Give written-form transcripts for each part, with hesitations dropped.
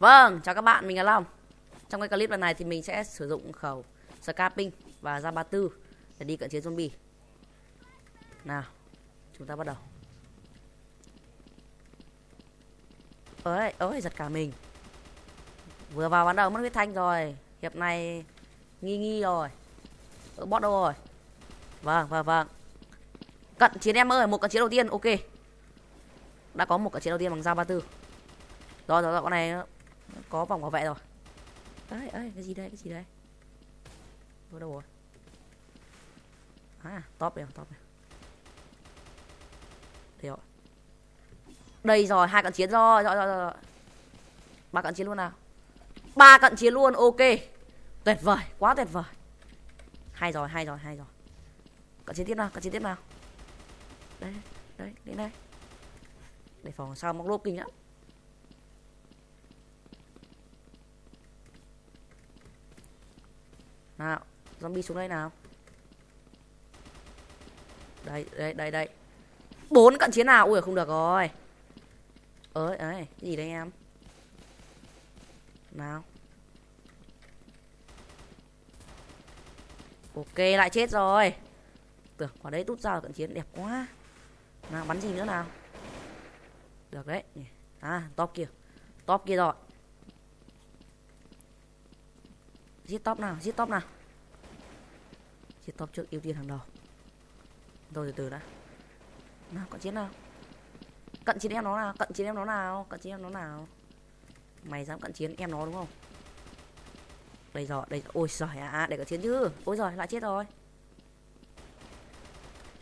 Vâng, chào các bạn, mình là Long. Trong cái clip lần này thì mình sẽ sử dụng khẩu Scaping và Ra 34 để đi cận chiến zombie. Nào, chúng ta bắt đầu. Ơi, giật cả mình. Vừa vào bắt đầu mất huyết thanh rồi. Hiệp này nghi rồi. Bot đâu rồi? Vâng. Cận chiến em ơi, một cận chiến đầu tiên, ok. Đã có một cận chiến đầu tiên bằng Ra 34. Rồi, con này có vòng bảo vệ rồi. Ấy, cái gì đây? Ở đâu rồi? À, top này. Đây rồi. Đây rồi, 2 cận chiến rồi. 3 cận chiến luôn nào. 3 cận chiến luôn, ok. Tuyệt vời, quá tuyệt vời. Hay rồi. Cận chiến tiếp nào. Đây, đến đây. Để phòng sao móc lốp kinh lắm. Nào, zombie xuống đây nào. Đây. 4 cận chiến nào. Ui, không được rồi. Ấy, cái gì đây em? Nào. Ok, lại chết rồi. Tưởng quả đấy tút ra là cận chiến đẹp quá. Nào, bắn gì nữa nào. Được đấy. À, top kia rồi. Giết top nào. Giết top trước, ưu tiên hàng đầu. Rồi từ đã. Nào, cận chiến nào. Cận chiến em nó nào. Mày dám cận chiến em nó đúng không? Đây rồi. Ôi giời ạ, để cận chiến chứ. Ôi giời, lại chết rồi.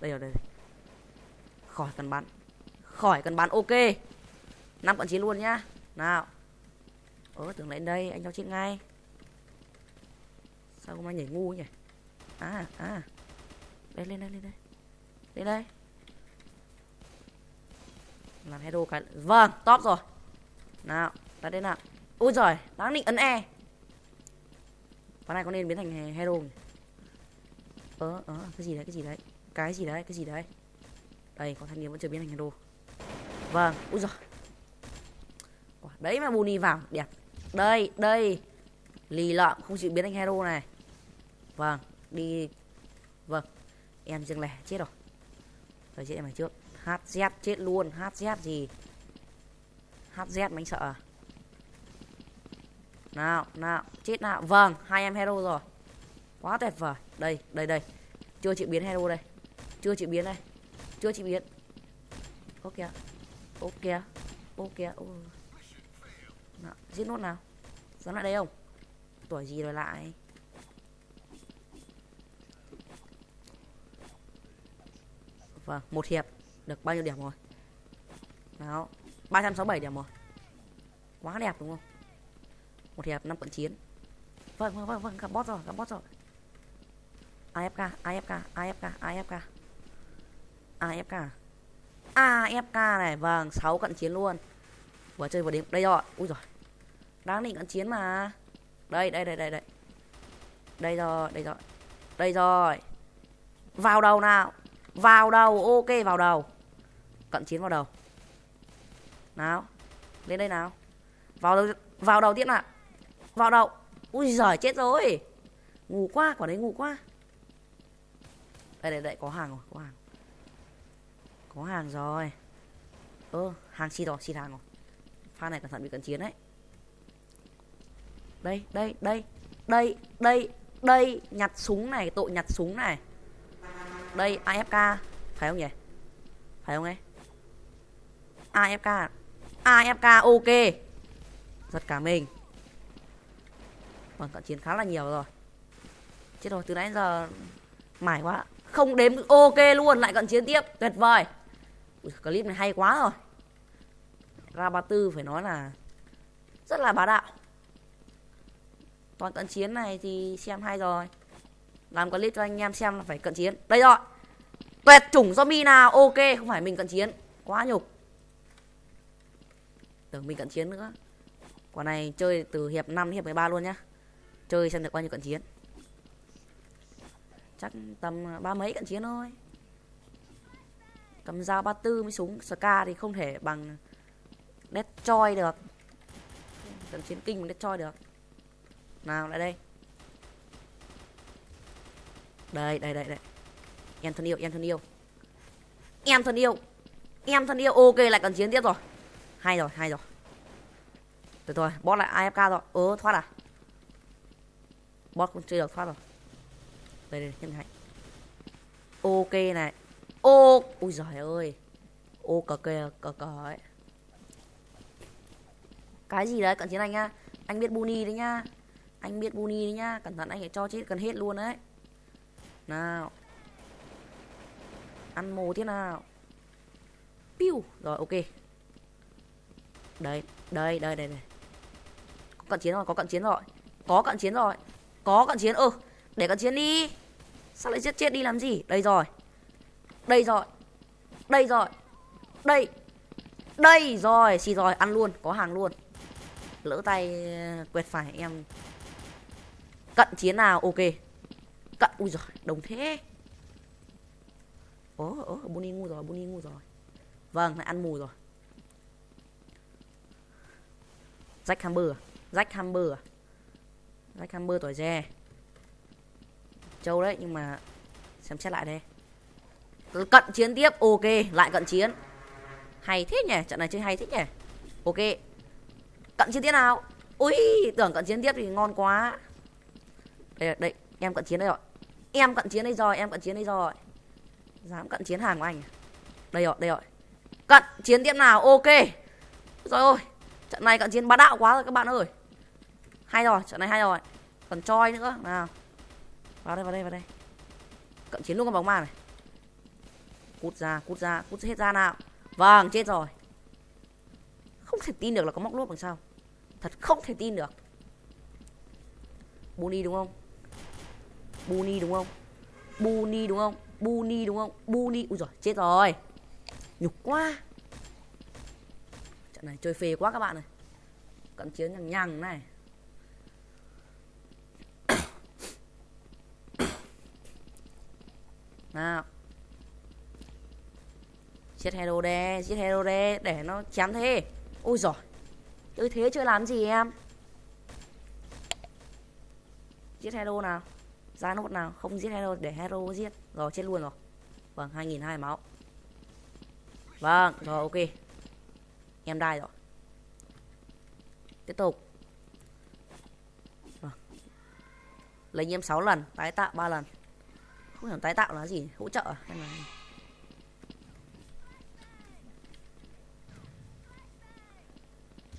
Đây. Khỏi cần bắn, ok. 5 cận chiến luôn nhá. Nào. Tưởng lên đây, anh cho chết ngay. Sao hôm nay nhảy ngu nhỉ? À. Lên đây. Làm hero cái. Vâng, top rồi. Nào, đặt đây nào. Ôi giời, đáng định ấn E. Ván này có nên biến thành hero nhỉ? Cái gì đấy? Đây, có thanh niên vẫn chưa biến thành hero. Vâng, ui giời. Đấy mà Buni vào, đẹp. Đây. Lì lợm không chịu biến thành hero này. Vâng, đi. Vâng, em riêng lẻ chết rồi. Rồi chết em này trước. HZ chết luôn, HZ gì? HZ mà anh sợ à? Nào, chết nào. Vâng, 2 em hero rồi. Quá tuyệt vời. Đây. Chưa chịu biến hero đây. Chưa chịu biến. Ok. Nào, giết nốt nào. Dám lại đây không? Tuổi gì rồi lại. Vâng, một hiệp được bao nhiêu điểm rồi? Đó, 367 điểm rồi. Quá đẹp đúng không? Một hiệp 5 cận chiến. Vâng, gặp boss rồi. AFK này, vâng, 6 cận chiến luôn. Vừa chơi vừa đếm. Đây rồi. Ui giời. Đáng định cận chiến mà. Đây. Đây rồi. Vào đầu nào. Ok, vào đầu. Cận chiến vào đầu. Nào. Lên đây nào. Vào đầu tiếp nào. Vào đầu. Ui giời, chết rồi. Ngu quá, quả đấy ngu quá. Đây, có hàng rồi, có hàng rồi. Hàng xịt hàng rồi. Pha này cẩn thận bị cận chiến đấy. Đây, nhặt súng này, tội nhặt súng này. Đây, AFK, phải không nhỉ? Phải không ấy? AFK, ok. Giật cả mình. Vâng, cận chiến khá là nhiều rồi. Chết rồi, từ nãy giờ mải quá. Không đếm, ok luôn, lại cận chiến tiếp, tuyệt vời. Clip này hay quá rồi. Ra 34 phải nói là rất là bá đạo. Toàn cận chiến này thì xem hay rồi. Làm clip cho anh em xem là phải cận chiến. Đây rồi. Tuyệt chủng zombie nào, ok, không phải mình cận chiến. Quá nhục. Tưởng mình cận chiến nữa. Quả này chơi từ hiệp 5 đến hiệp 13 luôn nhá. Chơi xem được bao nhiêu cận chiến. Chắc tầm 30 mấy cận chiến thôi. Cầm dao 34 với súng Ska thì không thể bằng Destroy được. Trận chiến kinh mình đã choi được. Nào lại đây. Đây. Em thân yêu. Ok, lại cần chiến tiếp rồi. Hay rồi. Từ thôi, boss lại AFK rồi. Thoát à? Boss cũng chưa được thoát rồi. Đây, nhân hạnh. Ok này. Ui giời ơi. Cờ ấy. Cái gì đấy, cận chiến anh nhá. Anh biết Bunny đấy nhá. Cẩn thận anh phải cho chết gần hết luôn đấy. Nào. Ăn mồ thế nào. Piu. Rồi ok. Đây. Có cận chiến rồi. Có cận chiến. Để cận chiến đi. Sao lại giết chết đi làm gì? Đây rồi. Xì rồi, ăn luôn, có hàng luôn. Lỡ tay quẹt phải em. Cận chiến nào, ok. Ui giời, đồng thế. Bunny ngu rồi. Vâng, lại ăn mù rồi. Jack Hammer tuổi dè. Châu đấy, nhưng mà xem xét lại đây. Cận chiến tiếp, ok, lại cận chiến. Hay thế nhỉ, trận này chơi hay thế nhỉ. Ok. Cận chiến tiếp nào. Ui, tưởng cận chiến tiếp thì ngon quá. Đây, em cận chiến đây rồi. Em cận chiến đây rồi. Dám cận chiến hàng của anh. Đây rồi. Cận chiến tiếp nào, ok. Rồi ôi, trận này cận chiến bá đạo quá rồi các bạn ơi. Hay rồi, trận này hay rồi. Còn choi nữa, nào. Vào đây. Cận chiến luôn con bóng ma này. Cút hết ra nào. Vâng, chết rồi. Không thể tin được là có móc lốp đằng sau. Thật không thể tin được. Bunny đúng không? Bunny. Ui giời, chết rồi. Nhục quá. Trận này chơi phê quá các bạn ơi. Cận chiến nhằng này. Nào. Giết hero đê để nó chém thế. Ôi giời. Chơi thế chơi làm gì em? Giết hero nào. Ra nốt nào. Không giết hero để hero giết. Rồi chết luôn rồi. Vâng, 2.200 máu. Vâng, rồi ok. Em đai rồi. Tiếp tục. Vâng. Lấy nhiễm 6 lần, tái tạo 3 lần. Không hiểu tái tạo là gì, hỗ trợ hay là...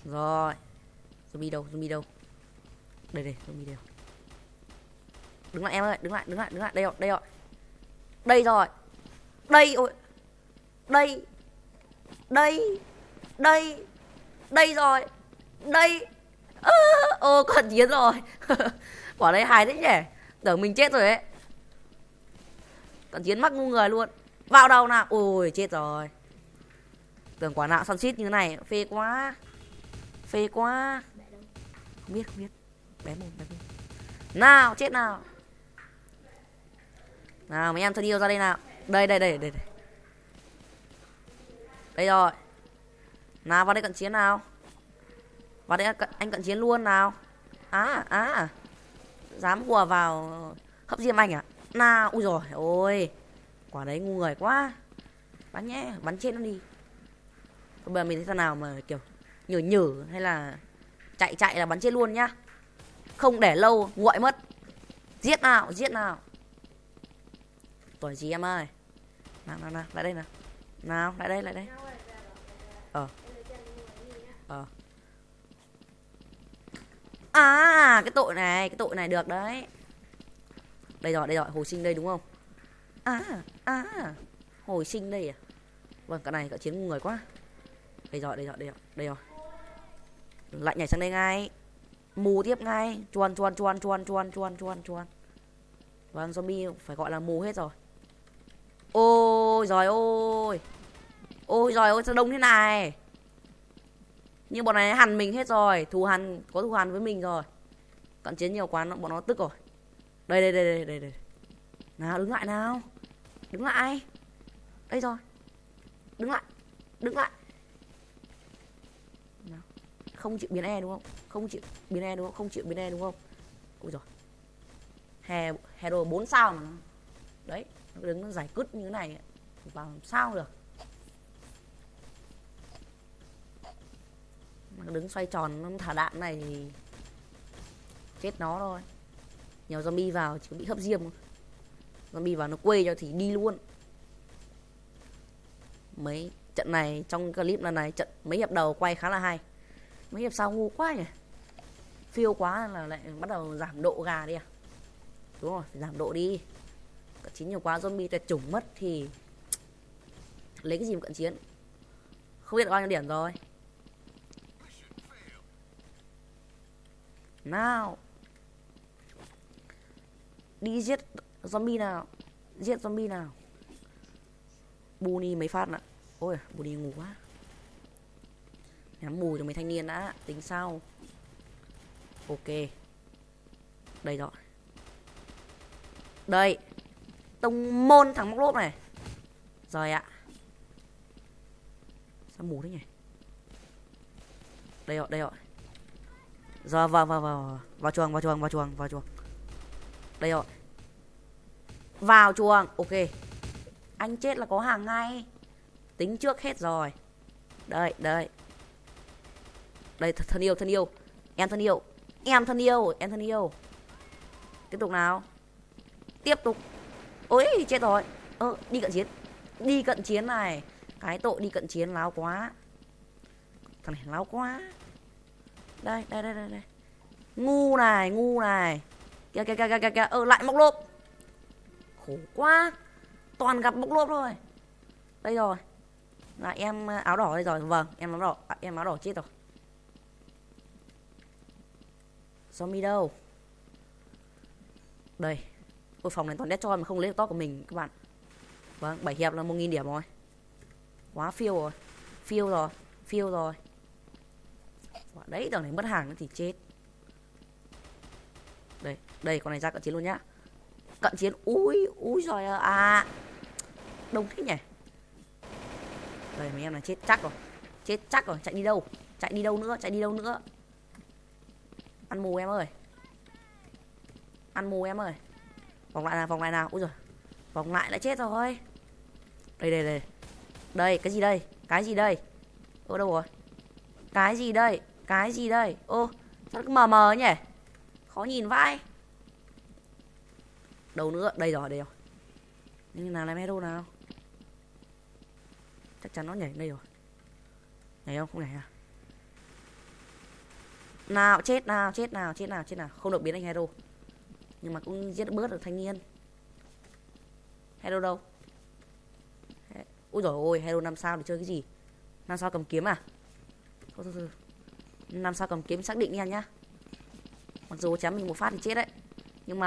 Rồi. Zombie đâu? Đây, zombie đâu? Đứng lại em ơi, đứng lại. Đây rồi. Đây rồi. Đây ôi. Đây rồi. Đây. Còn chiến rồi. Quả đấy hài thế nhỉ. Tưởng mình chết rồi ấy. Còn chiến mắc ngu người luôn. Vào đầu nào. Ôi chết rồi. Tưởng quả nào săn xít như thế này. Phê quá. Không biết. Bé mồm. Nào chết nào. Nào mấy em thân yêu ra đây nào. Đây. Đây rồi. Nào vào đây cận chiến nào. Vào đây anh cận chiến luôn nào. Dám hùa vào hấp diêm anh à. Nào. Ui rồi ôi. Quả đấy ngu người quá. Bắn nhé. Bắn chết nó đi. Bây giờ mình thấy thằng nào mà kiểu nhử hay là chạy là bắn chết luôn nhá. Không để lâu nguội mất. Giết nào. Tuổi gì em ơi. Nào lại đây nào. Nào lại đây. Cái tội này được đấy. Đây rồi, hồi sinh đây đúng không? Hồi sinh đây à? Vâng, cái này cận chiến ngu người quá. Đây rồi. Lại nhảy sang đây ngay. Mù tiếp ngay. Chuan. Vâng, zombie phải gọi là mù hết rồi. Ôi giời ơi, sao đông thế này. Nhưng bọn này hằn mình hết rồi. Có thù hằn với mình rồi. Cận chiến nhiều quá bọn nó tức rồi. Đây. Nào đứng lại nào. Đây rồi. Đứng lại. Nào. Không chịu biến E đúng không? Không chịu biến E đúng không? Không chịu biến E đúng không? Ui rồi. Hero 4 sao mà. Đấy, nó đứng nó giải cứt như thế này vào làm sao được. Nó đứng xoay tròn nó thả đạn này thì chết nó thôi. Nhiều zombie vào chỉ bị hấp diêm. Zombie vào nó quê cho thì đi luôn. Mấy trận này trong clip lần này trận mấy hiệp đầu quay khá là hay. Mấy hiệp sau ngu quá nhỉ. Phiêu quá là lại bắt đầu giảm độ gà đi à. Đúng rồi, phải giảm độ đi. Cận chiến nhiều quá zombie tuyệt chủng mất thì lấy cái gì mà cận chiến. Không biết bao nhiêu điểm rồi. Nào. Đi giết zombie nào. Giết zombie nào. Buni mấy phát ạ. Ôi Buni ngủ quá. Nhắm mù cho mấy thanh niên đã. Tính sau. Ok. Đây rồi. Đây. Tông môn thằng móc lốp này. Rồi ạ. Sao mù thế nhỉ. Đây rồi, đây rồi. Rồi vào chuồng. Đây rồi. Vào chuồng. Ok. Anh chết là có hàng ngay. Tính trước hết rồi. Đây. Đây thân yêu. Em thân yêu. Tiếp tục nào. Tiếp tục. Ôi chết rồi. Đi cận chiến này. Cái tội đi cận chiến láo quá. Thằng này láo quá. Đây. Ngu này. Kìa. Lại móc lốp. Khổ quá. Toàn gặp móc lốp thôi. Đây rồi. Là em áo đỏ đây rồi. Vâng, em áo đỏ chết rồi. Zombie đâu? Đây. Ôi phòng này toàn dead mà không lấy được top của mình các bạn. Vâng, 7 hiệp là 1000 điểm rồi. Quá phiêu rồi. Phiêu rồi. Đấy, tưởng này mất hàng nữa thì chết. Đây, con này ra cận chiến luôn nhá. Cận chiến, úi giời à. Đông thế nhỉ. Đây, mấy em này chết chắc rồi. Chạy đi đâu nữa. Ăn mù em ơi. Vòng lại nào. Úi giời. Vòng lại lại chết rồi. Đây, cái gì đây? Ô đâu rồi? Cái gì đây? Ô, sao cứ mờ mờ nhỉ? Khó nhìn vãi. Đâu nữa? Đây rồi. Nhưng nào làm hero nào? Chắc chắn nó nhảy đây rồi. Nhảy không? Không nhảy à? Nào, chết nào. Không được biến thành hero. Nhưng mà cũng giết bớt được thanh niên. Hero đâu? Ui dồi ôi, hero 5 sao để chơi cái gì? 5 sao cầm kiếm à? Thôi. 5 sao cầm kiếm xác định nha nhá. Mặc dù chém mình một phát thì chết đấy. Nhưng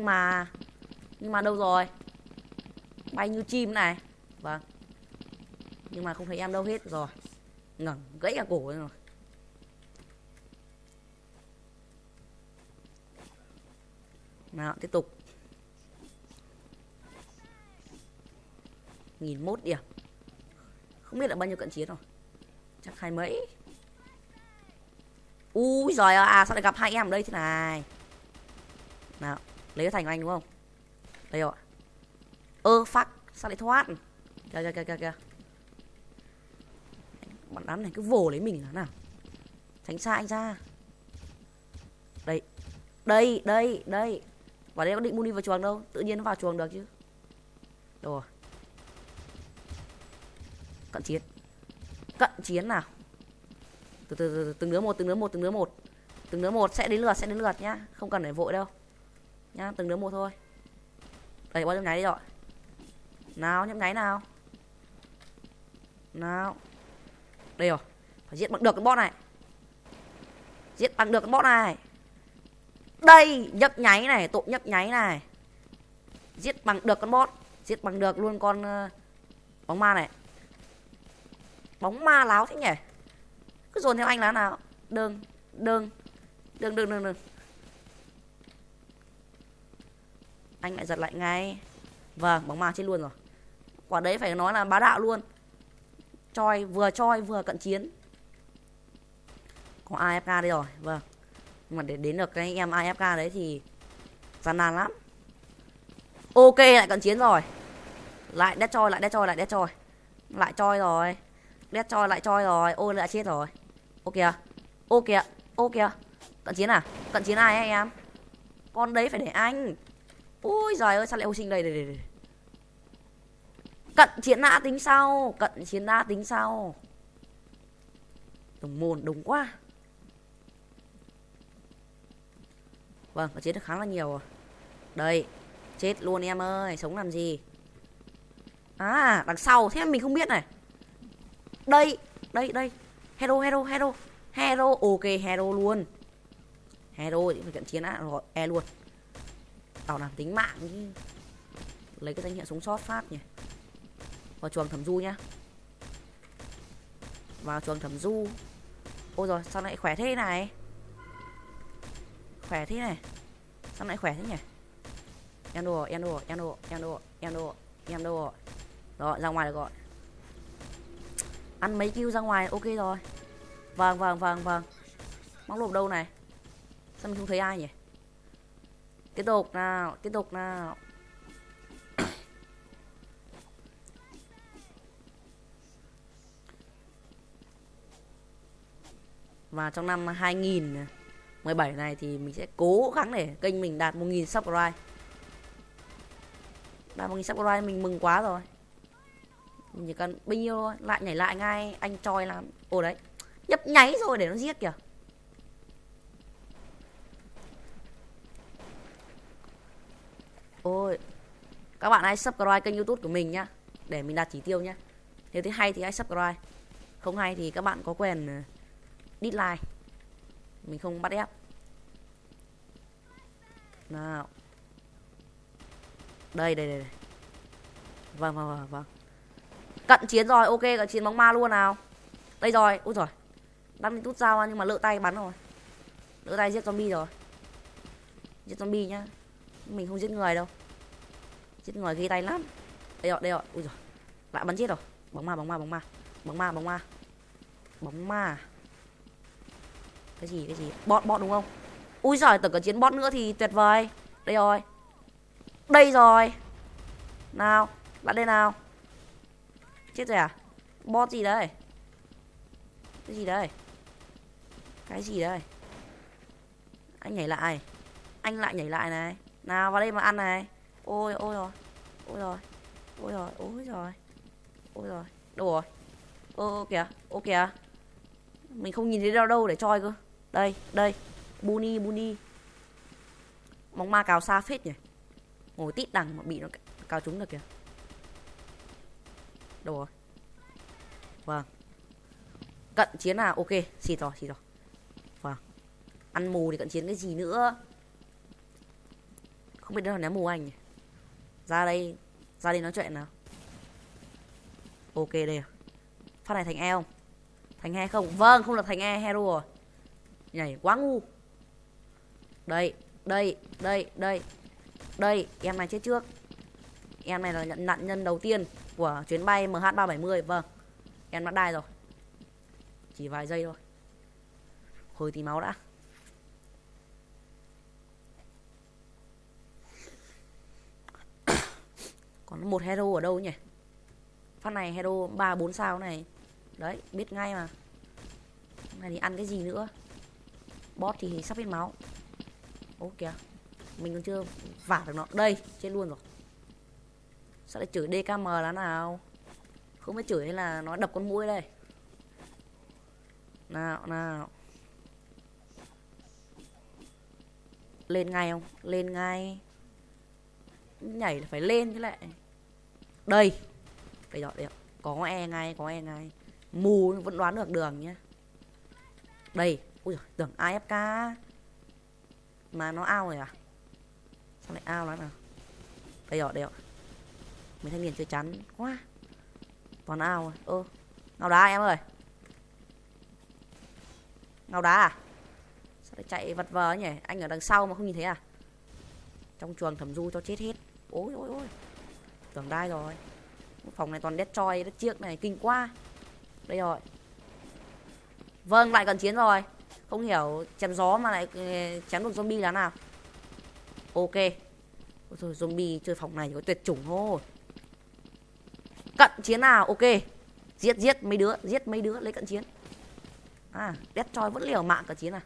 mà đâu rồi? Bay như chim này. Vâng. Nhưng mà không thấy em đâu hết rồi. Ngẩng gãy cả cổ rồi. Nào, tiếp tục. 1001 điểm. Không biết là bao nhiêu cận chiến rồi. Chắc 20 mấy. Úi giời à, sao lại gặp hai em ở đây thế này. Nào, lấy cái thành của anh đúng không? Đây rồi. Fuck, sao lại thoát? Kìa. Bọn đám này cứ vồ lấy mình là nào. Tránh xa anh ra. Đây. Vào đây có định Muni vào chuồng đâu. Tự nhiên nó vào chuồng được chứ. Đâu rồi. Cận chiến nào. Từ từng đứa một sẽ đến lượt nhá. Không cần phải vội đâu. Nhá, từng đứa một thôi. Đây, bao nhiêu nháy đi rồi. Nào, nhấp nháy nào. Đây rồi. Phải giết bằng được cái boss này. Đây, nhấp nháy này, tội nhấp nháy này. Giết bằng được con boss. Giết bằng được luôn con bóng ma này. Bóng ma láo thế nhỉ. Cứ dồn theo anh là nào. Đừng. Anh lại giật lại ngay. Vâng, bóng ma chết luôn rồi. Quả đấy phải nói là bá đạo luôn. Choi vừa cận chiến. Có AFK đây rồi. Vâng. Nhưng mà để đến được cái em AFK đấy thì gian nan lắm. Ok, lại cận chiến rồi. Lại đét choi, lại đét choi, lại đét choi. Lại choi rồi. Đét choi lại choi rồi. Ôi lại chết rồi. Ok kìa. Ok kìa. Ok kìa. Cận chiến à? Cận chiến ai ấy em? Con đấy phải để anh. Ôi giời ơi, sao lại hồi sinh đây, đây. Cận chiến đã tính sau. Cận chiến đã tính sau. Đồng môn, đúng quá. Vâng, cận chiến được khá là nhiều rồi. Đây. Chết luôn em ơi, sống làm gì? À, đằng sau, thế mình không biết này. Đây, đây. Hero, ok, hero luôn. Hero thì phải cận chiến á, rồi, luôn. Tao làm tính mạng chứ. Lấy cái danh hiệu sống sót phát nhỉ. Vào chuồng thẩm du nhá. Vào chuồng thẩm du. Ôi rồi, sao lại khỏe thế này? Khỏe thế này. Sao lại khỏe thế nhỉ? Em đồ. Rồi, ra ngoài được rồi. Ăn mấy kill ra ngoài, ok rồi. Vâng. Móc lộp đâu này? Sao mình không thấy ai nhỉ? Tiếp tục nào. Và trong năm 2017 này thì mình sẽ cố gắng để kênh mình đạt 1000 subscribe. Đạt 1000 subscribe mình mừng quá rồi. Mình chỉ cần bao nhiêu thôi, lại nhảy lại ngay anh choi làm. Ồ đấy, nhấp nháy rồi để nó giết kìa. Ôi, các bạn hãy subscribe kênh YouTube của mình nhá, để mình đạt chỉ tiêu nhá. Nếu thấy hay thì hãy subscribe, không hay thì các bạn có quyền dislike. Mình không bắt ép. Nào. Đây. Vâng. Cận chiến rồi, ok, cận chiến bóng ma luôn nào. Đây rồi, úi rồi. Đang đi tút dao nhưng mà lỡ tay bắn rồi. Lỡ tay giết zombie rồi. Giết zombie nhá. Mình không giết người đâu. Giết người ghi tay lắm. Đây rồi, úi rồi. Lại bắn chết rồi. Bóng ma. Cái gì? Bot đúng không? Ui giời, tưởng cận chiến bot nữa thì tuyệt vời. Đây rồi. Nào, lại đây nào. Chết rồi à? Bot gì đấy? Cái gì đây? Anh nhảy lại. Anh lại nhảy lại này. Nào vào đây mà ăn này. Ôi rồi. Đâu rồi? Ô kìa. Mình không nhìn thấy đâu để choi cơ. Đây. Bunny. Bóng ma cào xa phết nhỉ. Ngồi tít đằng mà bị nó cào trúng được kìa. Đâu rồi? Vâng. Cận chiến nào, ok, xịt rồi. Vâng. Ăn mù thì cận chiến cái gì nữa? Không biết đâu là ném mù anh nhỉ. Ra đây nói chuyện nào. Ok đây à. Phát này thành E không? Thành E không? Vâng, không được thành E, hero rồi. Nhảy quá ngu. Đây, em này chết trước. Em này là nạn nhân đầu tiên của chuyến bay MH370. Vâng, em đã đai rồi. Chỉ vài giây thôi. Hồi tí máu đã. Còn một hero ở đâu nhỉ? Phát này hero 3-4 sao này. Đấy, biết ngay mà. Này thì ăn cái gì nữa? Bot thì sắp hết máu. Ô kìa. Mình còn chưa vả được nó. Đây, chết luôn rồi. Sao lại chửi DKM là nào? Không biết chửi hay là nó đập con mũi đây. Nào. Lên ngay không? Lên ngay. Nhảy là phải lên chứ lại. Đây rồi. Có E ngay. Mù vẫn đoán được đường nhá. Đây. Ui giời, tưởng AFK. Mà nó ao rồi à? Sao lại ao lắm nào? Đây rồi. Mấy thanh niên chưa chắn quá. Toàn ao rồi. Ngao đá em ơi. Ngao đá à? Sao lại chạy vật vờ nhỉ? Anh ở đằng sau mà không nhìn thấy à? Trong chuồng thẩm du cho chết hết. Ôi. Tưởng đai rồi. Phòng này toàn đét choi, đét chiếc này kinh quá. Đây rồi. Vâng, lại cận chiến rồi. Không hiểu chém gió mà lại chém được zombie là nào. Ok. Ôi rồi zombie chơi phòng này có tuyệt chủng thôi. Cận chiến nào, ok. Giết mấy đứa lấy cận chiến. À, Destroy vẫn liều mạng cận chiến à.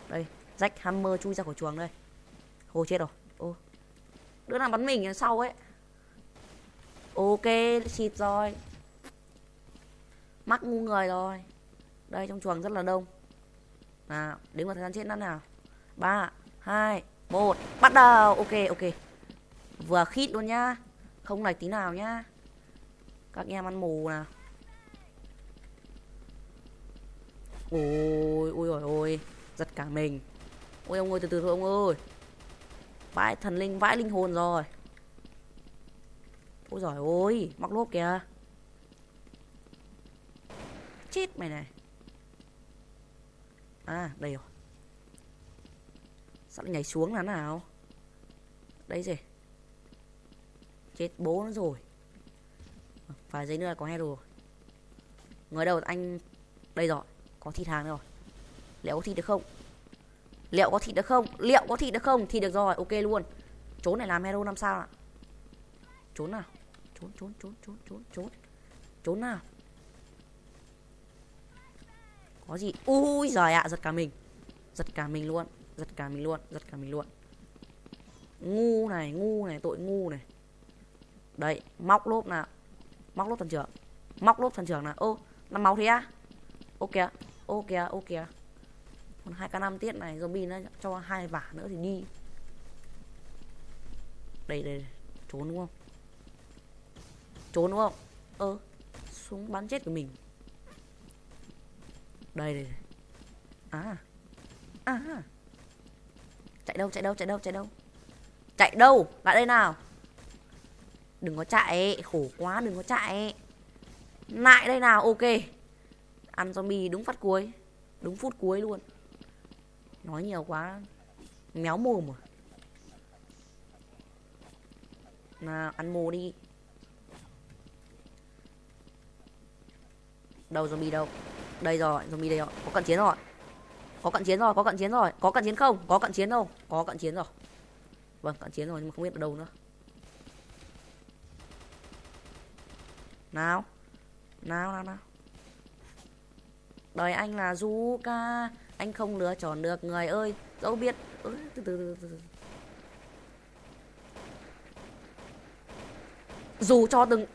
Đây, Jack Hammer chui ra khỏi chuồng đây. Ô chết rồi. Ô. Đứa nào bắn mình sau ấy. Ok, xịt rồi. Mắc ngu người rồi. Đây trong chuồng rất là đông. Nào, đến một thời gian chết nữa nào. 3, 2, 1, bắt đầu. Ok, ok. Vừa khít luôn nhá. Không lệch tí nào nhá. Các em ăn mù nào. Ôi, ôi ôi ôi. Giật cả mình. Ôi ông ơi, từ từ thôi ông ơi. Vãi thần linh, vãi linh hồn rồi. Ôi giời ơi, mắc lốp kìa. Chết mày này. À, đây rồi. Sao lại nhảy xuống là nào? Đây gì? Chết bố nó rồi. Vài giây nữa là có hero rồi. Người đâu anh? Đây rồi, có thịt hàng rồi. Liệu có thịt được không? Liệu có thịt được không? Liệu có thịt được không? Thì được rồi, ok luôn. Trốn này làm hero 5 sao ạ. Trốn nào. Trốn nào. Có gì? Ui giời ạ, giật cả mình. Giật cả mình luôn. Ngu này, tội ngu này. Đấy, móc lốp nào. Móc lốp thần trưởng nào. Ô, làm máu thế á? Ô kìa. Còn 2k5 tiết này, zombie nó cho 2 vả nữa thì đi. Đây. Trốn đúng không? Súng bắn chết của mình. Đây. À. Chạy đâu? Lại đây nào. Đừng có chạy, khổ quá, đừng có chạy. Lại đây nào, ok. Ăn zombie đúng phát cuối. Đúng phút cuối luôn. Nói nhiều quá méo mồm rồi. Nào, ăn mồ đi. Đâu zombie đâu? Đây rồi, zombie đây rồi. Có cận chiến rồi. Có cận chiến không? Có cận chiến đâu. Có cận chiến rồi. Vâng, cận chiến rồi nhưng mà không biết ở đâu nữa. Nào. Đời anh là Zuka, anh không lựa chọn được người ơi. Dẫu biết. Từ. Dù cho từng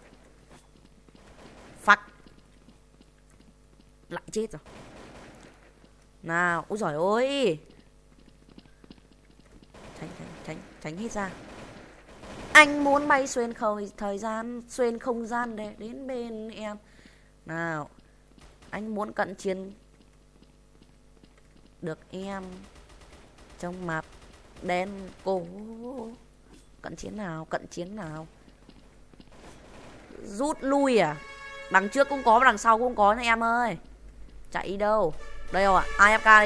phắc lại chết rồi. Nào, ôi giời ơi. Tránh hết ra. Anh muốn bay xuyên thời gian, xuyên không gian để đến bên em. Nào, anh muốn cận chiến được em trong map đen cổ. Cận chiến nào. Rút lui à? Đằng trước cũng có và đằng sau cũng có nha em ơi. Chạy đi đâu? Đây rồi, AFK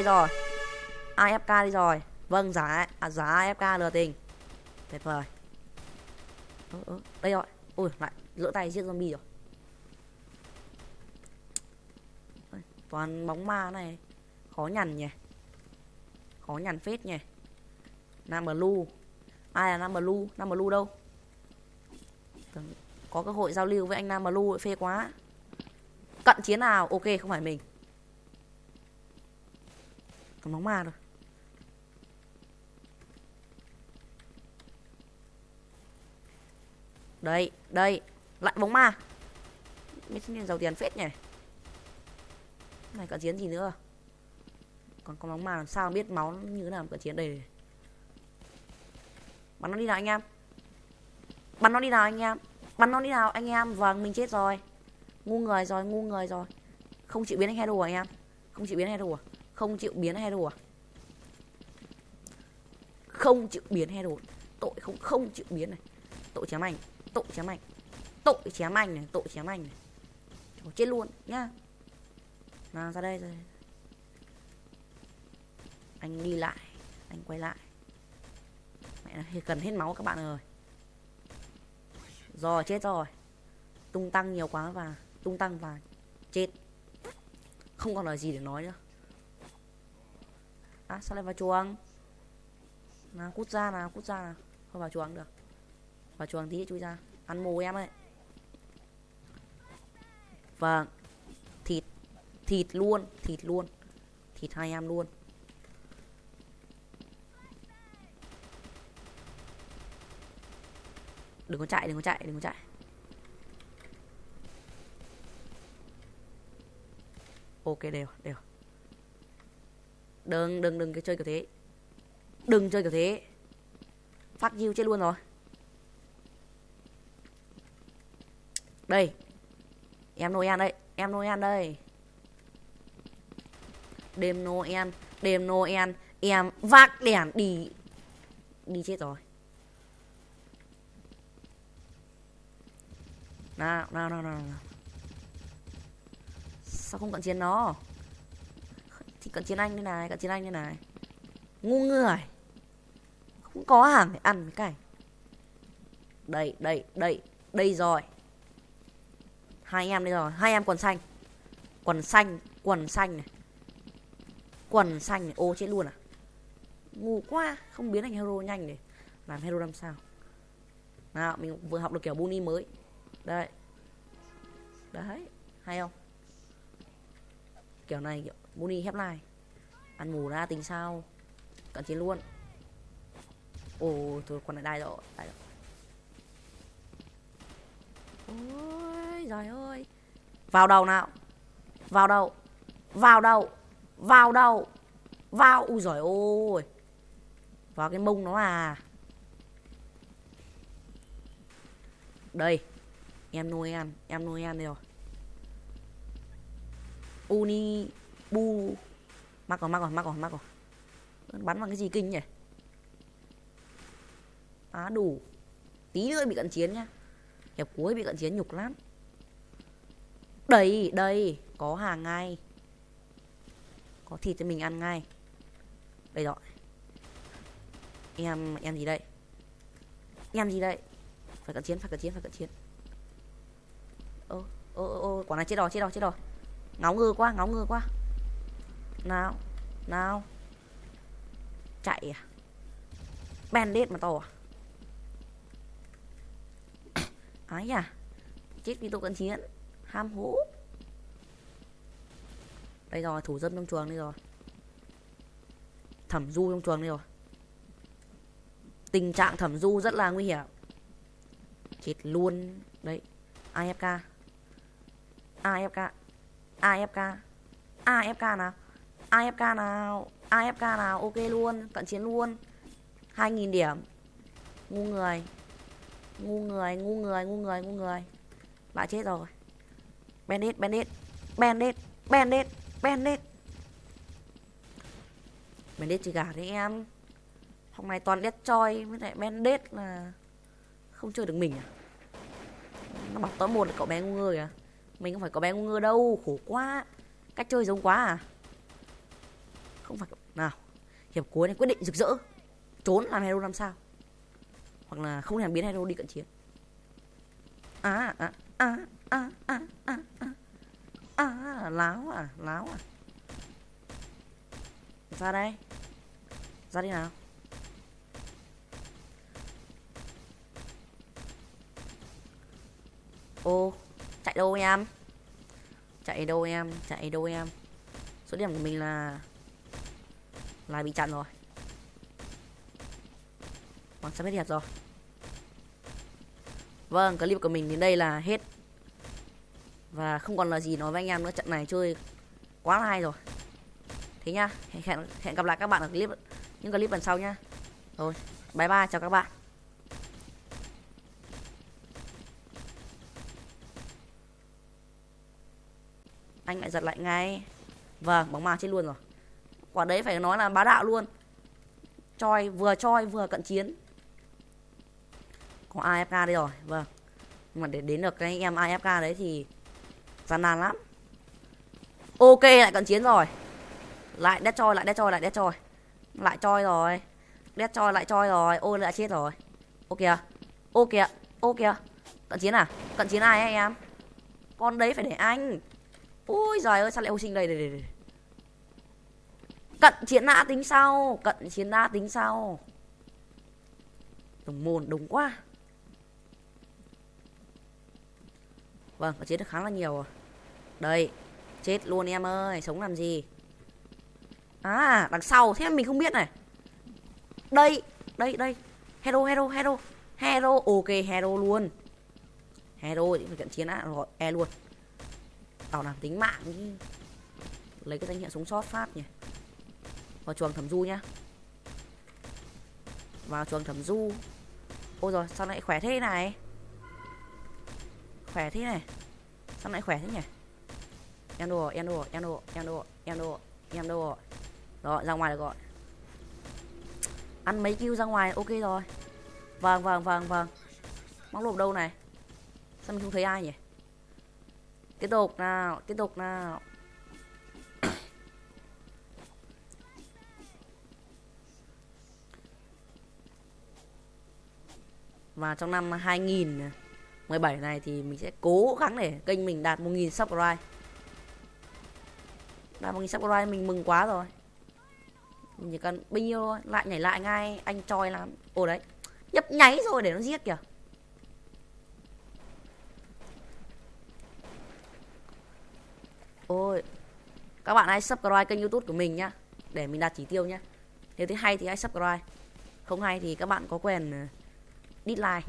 đi rồi. Vâng, giá AFK lừa tình. Tuyệt vời. Đây rồi. Ui, lại lỡ tay giết zombie rồi. Toàn bóng ma này. Khó nhằn nhỉ. Khó nhằn phết nhỉ. Nam Blue. Ai là Nam Blue? Nam Blue đâu? Có cơ hội giao lưu với anh Nam Blue phê quá. Cận chiến nào? Ok, không phải mình. Còn bóng ma rồi. Đây. Lại bóng ma. Mấy thanh niên giàu tiền phết nhỉ. Này cận chiến gì nữa. Còn con bóng ma làm sao biết máu như thế nào cận chiến đây. Bắn nó đi nào anh em. Bắn nó đi nào anh em. Vâng, mình chết rồi. Ngu người rồi. Không chịu biến thành hero à anh em? Không chịu biến hero à? Không chịu biến hero. Tội không chịu biến này. Tội chém anh này. Trời, chết luôn nhá. Nào ra đây. Anh đi lại, anh quay lại. Mẹ này cần hết máu các bạn ơi. Rồi chết rồi. Tung tăng nhiều quá và chết. Không còn lời gì để nói nữa. À sao lại vào chuồng? Nào cút ra nào, cút ra nào. Không vào chuồng được. Vào chuồng tí chui ra. Ăn mù em ấy. Vâng. Thịt. Thịt luôn. Thịt luôn. Thịt hai em luôn. Đừng có chạy, đừng có chạy, đừng có chạy. Ok đều, đều. Đừng cái chơi kiểu thế. Đừng chơi kiểu thế. Phát diêu chết luôn rồi. Đây. Em Noel đây, em Noel đây. Đêm Noel, đêm Noel, em vác đèn đi. Đi chết rồi. Nào, nào, nào, nào. Sao không cận chiến nó? Thì cận chiến anh đây này, cận chiến anh đây này. Ngu người. Không có hàng để ăn với cái. Đây, đây, đây. Đây rồi. Hai em đây rồi, hai em quần xanh. Quần xanh, quần xanh này. Quần xanh này, ô chết luôn à. Ngu quá, không biến thành hero nhanh để làm hero làm sao. Nào, mình vừa học được kiểu Bunny mới. Đây. Đấy, hay không? Kiểu này kiểu Bunny Headline. Ăn mù ra tính sao. Cận chiến luôn. Ồ, thôi con này đai rồi, đai rồi. Ôi giời ơi. Vào đầu nào. Vào đầu. Vào đầu. Vào đầu. Vào. Ui giời ơi. Vào cái mông nó à. Đây. Em Noel. Em Noel đây rồi. Uni. Bu. Mắc rồi, mắc rồi, mắc rồi, mắc rồi. Bắn bằng cái gì kinh nhỉ. Á đủ. Tí nữa bị cận chiến nhá. Hiệp cuối bị cận chiến nhục lắm. Đây, đây. Có hàng ngay. Có thịt cho mình ăn ngay. Đây rồi. Em gì đây? Em gì đây? Phải cận chiến, phải cận chiến, phải cận chiến. Quả này chết rồi, chết rồi, chết rồi. Ngáo ngơ quá, ngáo ngơ quá. Nào, nào. Chạy à? Bandit mà to à? Ái à. Chết vì tôi cận chiến. Ham hố. Đây rồi, thủ dâm trong chuồng đây rồi. Thẩm du trong chuồng đây rồi. Tình trạng thẩm du rất là nguy hiểm. Chết luôn. Đấy. AFK. AFK. AFK. AFK nào. AFK nào. AFK nào. Ok luôn. Cận chiến luôn. 2000 điểm. Ngu người. Ngu người. Ngu người. Ngu người. Ngu người. Lại chết rồi. Bandit. Bandit. Bandit. Bandit. Bandit. Bandit chỉ gà đấy em. Hôm nay toàn Deathjoy với lại Bandit là không chơi được mình à. Nó bảo tối một cậu bé ngu ngơ kìa. Mình không phải cậu bé ngu ngơ đâu. Khổ quá. Cách chơi giống quá à. Không phải. Nào. Hiệp cuối này quyết định rực rỡ. Trốn làm hero làm sao. Hoặc là không làm biến hero đi cận chiến. Láo à. Láo à. Ra đây. Ra đi nào. Ô, chạy đâu em? Chạy đâu em? Chạy đâu em? Số điểm của mình là bị chặn rồi. Hoàng sắp hết thiệt rồi. Vâng, clip của mình đến đây là hết. Và không còn là gì nói với anh em nữa. Trận này chơi quá là hay rồi. Thế nhá. Hẹn gặp lại các bạn ở những clip lần sau nhá. Rồi, bye bye, chào các bạn. Anh lại giật lại ngay. Vâng, bóng ma chết luôn rồi. Quả đấy phải nói là bá đạo luôn. Choi vừa cận chiến. Có AFK đây rồi. Vâng. Nhưng mà để đến được cái em AFK đấy thì gian nan lắm. Ok, lại cận chiến rồi. Lại Deathjoy, lại Deathjoy, lại Deathjoy. Lại choi rồi. Deathjoy lại choi rồi. Ôi lại chết rồi. Ok kìa. Ok kìa. Ok kìa. Cận chiến à? Cận chiến ai ấy em? Con đấy phải để anh. Ôi giời ơi, sao lại ô sinh đây. Cận chiến đã tính sau. Cận chiến đã tính sau. Đồng môn đúng quá. Vâng, có chết được khá là nhiều rồi. Đây. Chết luôn em ơi. Sống làm gì. À đằng sau. Thế mình không biết này. Đây. Đây đây. Hero hero hero. Hero. Ok hero luôn. Hero thì phải cận chiến đã. Rồi e luôn. Bảo đảm tính mạng chứ. Lấy cái danh hiệu sống sót phát nhỉ. Vào chuồng thẩm du nhá. Vào chuồng thẩm du. Ôi rồi sao lại khỏe thế này. Khỏe thế này. Sao lại khỏe thế nhỉ. Em đồ em đồ em đồ em đồ em đồ em đồ. Rồi ra ngoài được rồi. Ăn mấy kill ra ngoài ok rồi. Vâng vâng vâng vâng. Móc lộp đâu này. Sao mình không thấy ai nhỉ. Tiếp tục nào. Tiếp tục nào. Và trong năm 2017 này thì mình sẽ cố gắng để kênh mình đạt 1000 subscribe. Đạt 1000 subscribe mình mừng quá rồi. Mình chỉ cần bao nhiêu thôi, lại nhảy lại ngay, anh choi lắm. Ồ đấy, nhấp nháy rồi để nó giết kìa. Ôi, các bạn hãy subscribe kênh YouTube của mình nhá, để mình đạt chỉ tiêu nhá. Nếu thấy hay thì hãy subscribe, không hay thì các bạn có quyền dislike.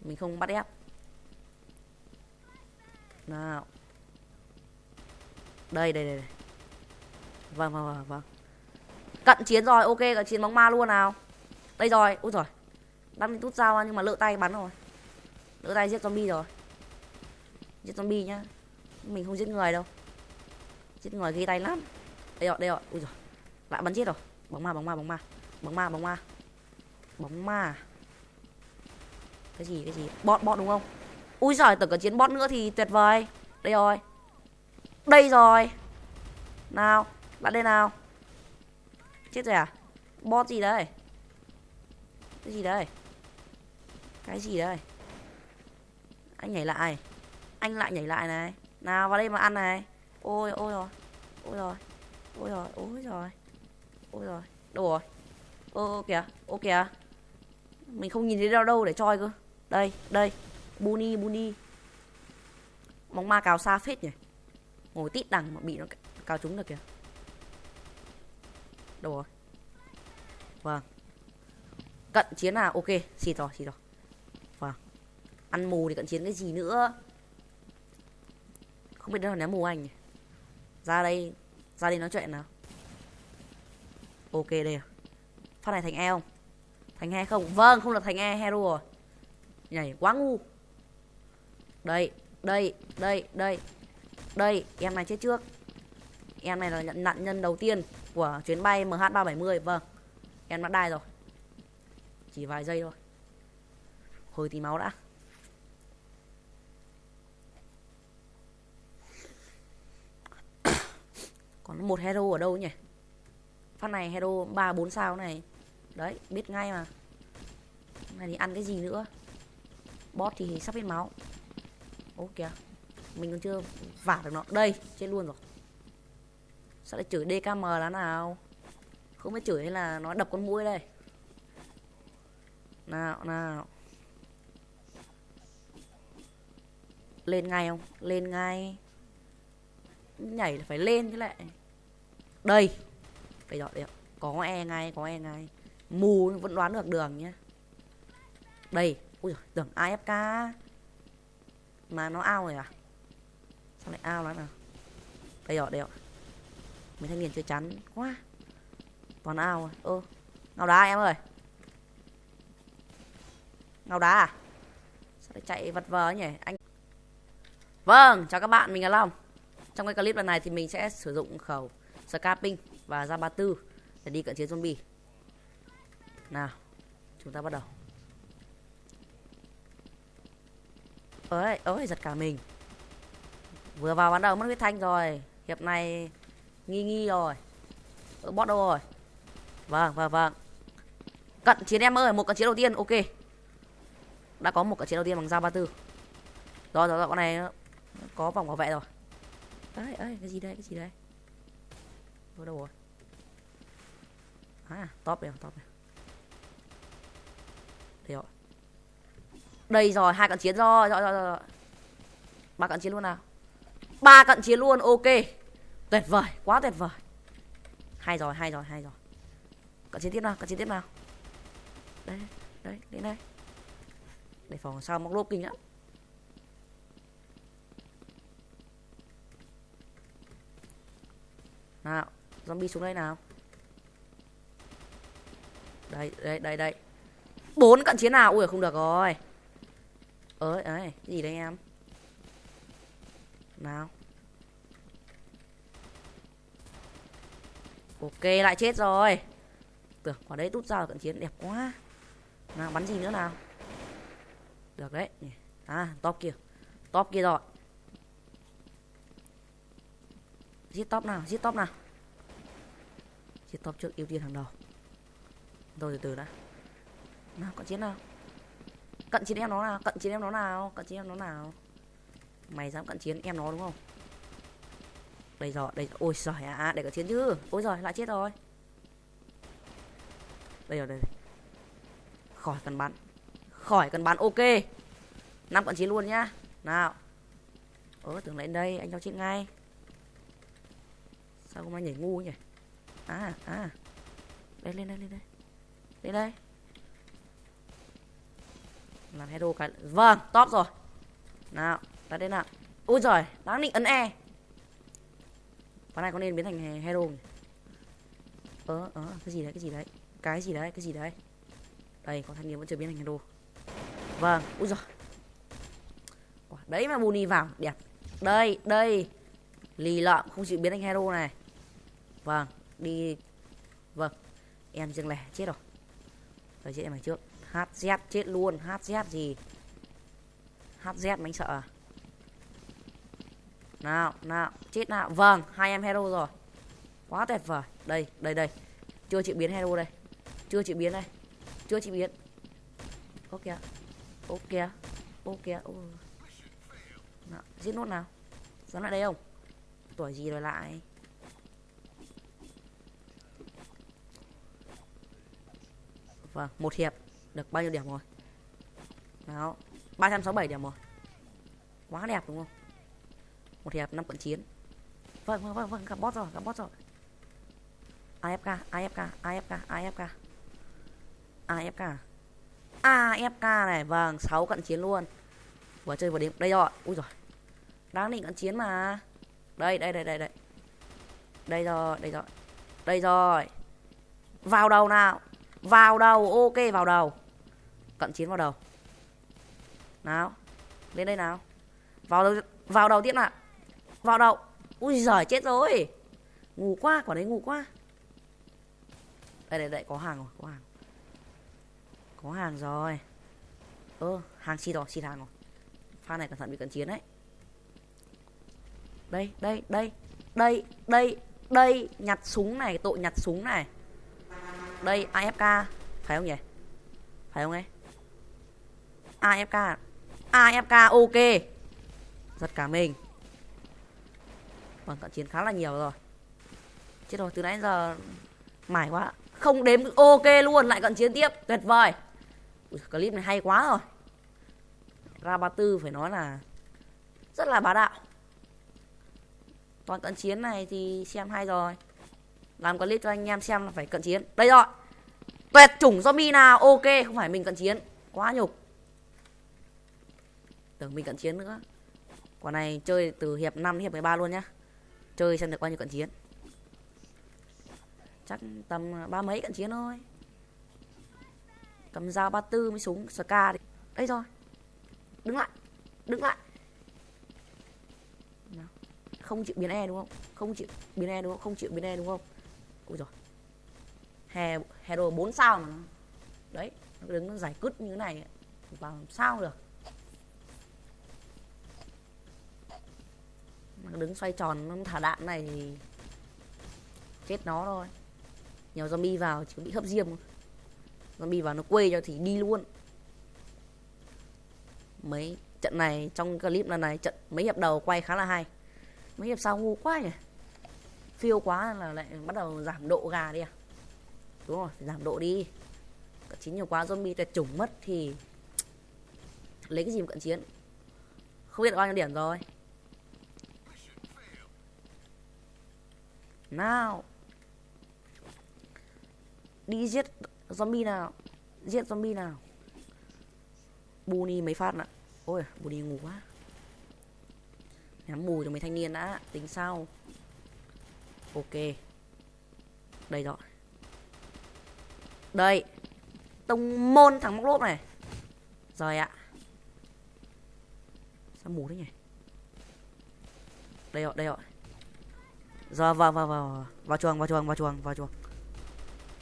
Mình không bắt ép. Nào. Đây đây đây. Vâng vâng vâng vâng. Cận chiến rồi, ok, cận chiến bóng ma luôn nào. Đây rồi, ui rồi. Đang đi tút dao nhưng mà lỡ tay bắn rồi. Lỡ tay giết zombie rồi. Giết zombie nhá. Mình không giết người đâu. Giết người ghi tay lắm. Đây rồi, đây rồi. Ui rồi. Lại bắn chết rồi. Bóng ma, bóng ma, bóng ma. Bóng ma, bóng ma. Bóng ma. Cái gì? Bot đúng không? Ui giời, tưởng cận chiến bot nữa thì tuyệt vời. Đây rồi. Đây rồi. Nào, bạn đây nào. Chết rồi à? Bot gì đây? Cái gì đây? Cái gì đây? Anh nhảy lại. Anh lại nhảy lại này. Nào vào đây mà ăn này. Ôi ôi rồi. Ôi rồi. Ôi rồi, ôi rồi. Ôi rồi. Đâu rồi? Ô kìa, ô kìa. Mình không nhìn thấy đâu để choi cơ. Đây, đây. Buni, buni. Bóng ma cào xa phết nhỉ. Ngồi tít đằng mà bị nó cào trúng được kìa. Đâu rồi? Vâng. Cận chiến nào, ok, xịt rồi. Vâng. Ăn mù thì cận chiến cái gì nữa. Không biết đâu là ném mù anh nhỉ. Ra đây nói chuyện nào. Ok đây à. Phát này thành E không? Thành E không? Vâng, không được thành E hero rồi. Nhảy quá ngu. Đây, em này chết trước. Em này là nạn nhân đầu tiên của chuyến bay MH370. Vâng. Em đã đai rồi. Chỉ vài giây thôi. Hồi tí máu đã. Còn một hero ở đâu nhỉ? Phát này hero 3-4 sao này. Đấy, biết ngay mà. Này thì ăn cái gì nữa. Bot thì sắp hết máu. Ô kìa. Mình còn chưa vả được nó. Đây, chết luôn rồi. Sao lại chửi DKM là nào? Không biết chửi hay là nó đập con mũi đây. Nào. Lên ngay không? Lên ngay. Nhảy là phải lên chứ lại. Đây. Đây rồi. Có E ngay. Mù vẫn đoán được đường nhá. Đây. Ui giời, tưởng AFK. Mà nó ao rồi à? Sao lại ao lắm nào? Đây rồi. Mấy thanh niên chơi chắn quá. Toàn ao rồi. Ngao đá em ơi. Ngao đá à? Sao lại chạy vật vờ nhỉ anh? Vâng, chào các bạn, mình là Long. Trong cái clip lần này thì mình sẽ sử dụng khẩu Scaping và Ra 34 để đi cận chiến zombie. Nào, chúng ta bắt đầu. Ơi, giật cả mình. Vừa vào bắt đầu mất huyết thanh rồi. Hiệp này nghi rồi. Bot đâu rồi? Vâng. Cận chiến em ơi, một cận chiến đầu tiên, ok. Đã có một cận chiến đầu tiên bằng Ra 34. Rồi, con này có vòng bảo vệ rồi. Đấy, cái gì đây? Đâu rồi? Top này. Đây rồi. Đây rồi, 2 cận chiến rồi. 3 cận chiến luôn nào. 3 cận chiến luôn, ok. Tuyệt vời, quá tuyệt vời. Hay rồi. Cận chiến tiếp nào. Đây, đến đây. Để phòng sao móc lốp kinh lắm. Nào, zombie xuống đây nào. Đây. 4 cận chiến nào. Ui không được rồi. Ấy, cái gì đây em? Nào. Ok, lại chết rồi. Tưởng quả đấy tút ra cận chiến đẹp quá. Nào, bắn gì nữa nào. Được đấy. Top kia rồi. Giết top nào. Giết top trước, ưu tiên hàng đầu. Rồi từ đã. Nào, cận chiến nào. Cận chiến em nó nào. Mày dám cận chiến em nó đúng không? Đây rồi. Ôi giời để cận chiến chứ. Ôi giời, lại chết rồi. Đây rồi. Khỏi cần bắn, ok. 5 cận chiến luôn nhá. Nào. Tưởng lên đây anh cho chết ngay. Sao không ai nhảy ngu nhỉ? Đây lên đây. Làm hero cái. Vâng, top rồi. Nào, đặt đây nào. Ôi giời, đáng định ấn E. Con này có nên biến thành hero nhỉ? Cái gì đấy? Đây, có thanh niên vẫn chưa biến thành hero. Vâng, ui giời. Đấy mà Buni vào, đẹp. Đây. Lì lợm không chịu biến thành hero này. Vâng, đi. Vâng, em riêng lẻ, chết rồi. Rồi chết em này trước. HZ chết luôn, HZ gì? HZ mà anh sợ à? Nào, chết nào. Vâng, 2 em hero rồi. Quá tuyệt vời. Đây. Chưa chịu biến hero đây. Chưa chịu biến. Ok. Nào, giết nốt nào. Dám lại đây không? Tuổi gì rồi lại. Vâng, 1 hiệp được bao nhiêu điểm rồi? Đó, 367 điểm rồi. Quá đẹp đúng không? 1 hiệp 5 cận chiến. Vâng, gặp boss rồi. AFK này, vâng, 6 cận chiến luôn. Vừa chơi vừa điểm. Đây rồi. Ui giời. Đáng định cận chiến mà. Đây. Đây rồi. Vào đầu nào. Ok, vào đầu. Cận chiến vào đầu. Nào. Lên đây nào. Vào đầu tiếp nào. Vào đầu. Ui giời, chết rồi. Ngu quá, quả đấy ngu quá. Đây, có hàng rồi, có hàng rồi. Hàng xịt hàng rồi. Pha này cẩn thận bị cận chiến đấy. Đây, nhặt súng này, tội nhặt súng này. Đây, AFK, phải không nhỉ? Phải không ấy? AFK, ok. Giật cả mình. Vâng, cận chiến khá là nhiều rồi. Chết rồi, từ nãy giờ mải quá. Không đếm, ok luôn, lại cận chiến tiếp, tuyệt vời. Clip này hay quá rồi. Ra 34 phải nói là rất là bá đạo. Toàn cận chiến này thì xem hay rồi. Làm clip cho anh em xem là phải cận chiến. Đây rồi. Tuyệt chủng zombie nào, ok, không phải mình cận chiến. Quá nhục. Tưởng mình cận chiến nữa. Quả này chơi từ hiệp 5 đến hiệp 13 luôn nhá. Chơi xem được bao nhiêu cận chiến. Chắc tầm 30 mấy cận chiến thôi. Cầm dao 34 mới súng Ska đi. Đây rồi. Đứng lại. Nào. Không chịu biến E đúng không? Không chịu biến E đúng không? Ôi rồi. Hero 4 sao mà. Đấy, nó đứng nó giải cứt như thế này vào làm sao được. Nó đứng xoay tròn nó thả đạn này thì chết nó thôi. Nhiều zombie vào chỉ bị hấp diêm. Zombie vào nó quê cho thì đi luôn. Mấy trận này trong clip lần này trận mấy hiệp đầu quay khá là hay. Mấy hiệp sau ngu quá nhỉ. Phiêu quá là lại bắt đầu giảm độ gà đi à. Đúng rồi, phải giảm độ đi. Cận chiến nhiều quá zombie tuyệt chủng mất thì lấy cái gì mà cận chiến. Không biết bao nhiêu điểm rồi. Nào, đi giết zombie nào. Giết zombie nào. Buni mấy phát ạ. Ôi Buni ngủ quá. Nhắm mù cho mấy thanh niên đã. Tính sau. Ok. Đây rồi. Đây. Tông môn thằng móc lốp này. Rồi ạ. Sao mù thế nhỉ. Đây rồi, đây rồi. Rồi vào chuồng.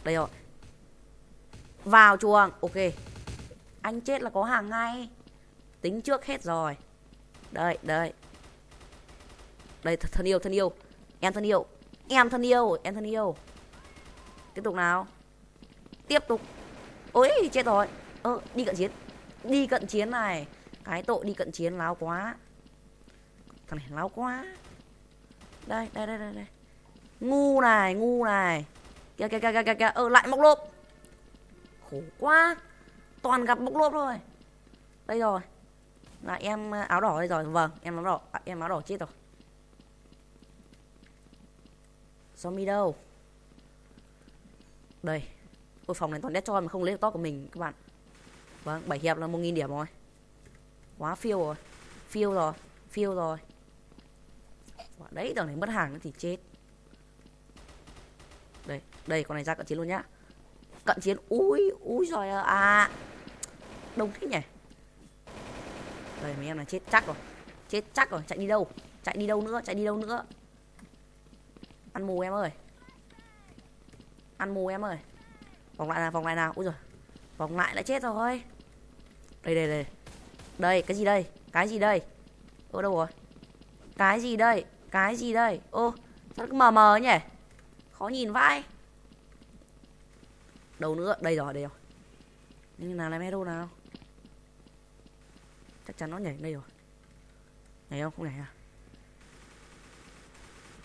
Đây rồi. Vào chuồng. Ok. Anh chết là có hàng ngay. Tính trước hết rồi. Đây. Đây thân yêu. Em thân yêu. Tiếp tục nào. Tiếp tục. Ôi chết rồi. Đi cận chiến này. Cái tội đi cận chiến láo quá. Thằng này láo quá. Đây. Ngu này. Kìa. Lại móc lốp. Khổ quá. Toàn gặp móc lốp thôi. Đây rồi. Là em áo đỏ đây rồi. Vâng, em áo đỏ chết rồi. Zombie đâu? Đây. Ôi phòng này toàn dead choi mà không lấy được top của mình các bạn. Vâng, 7 hiệp là 1000 điểm rồi. Quá phiêu rồi. Phiêu rồi. Đấy, tầng này mất hàng thì chết. Đây, con này ra cận chiến luôn nhá. Cận chiến. Úi giời à. Đông thế nhỉ. Đây mấy em này chết chắc rồi. Chạy đi đâu nữa. Ăn mù em ơi. Vòng lại nào. Úi giời. Vòng lại lại chết rồi. Đây, cái gì đây? Ô đâu rồi? Cái gì đây? Ô, sao nó cứ mờ nhỉ? Khó nhìn vãi. Đâu nữa? Đây rồi. Nhưng nào làm hero nào? Chắc chắn nó nhảy đây rồi. Nhảy không? Không nhảy à?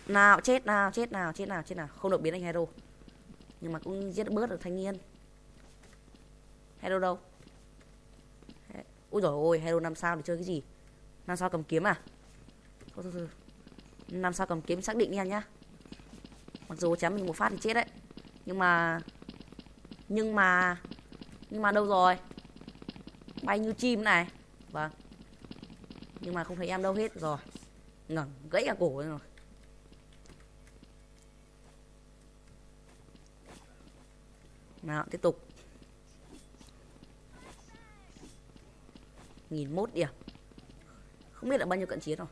Nào, chết nào. Không được biến thành hero. Nhưng mà cũng giết bớt được thanh niên. Hero đâu? Ui dồi ôi, hero 5 sao để chơi cái gì? 5 sao cầm kiếm à? Thôi. 5 sao cầm kiếm xác định nha nhá. Mặc dù chém mình một phát thì chết đấy. Nhưng mà đâu rồi? Bay như chim này. Vâng. Nhưng mà không thấy em đâu hết rồi. Ngẩng gãy cả cổ rồi. Nào, tiếp tục. 1001 điểm. Không biết là bao nhiêu cận chiến rồi.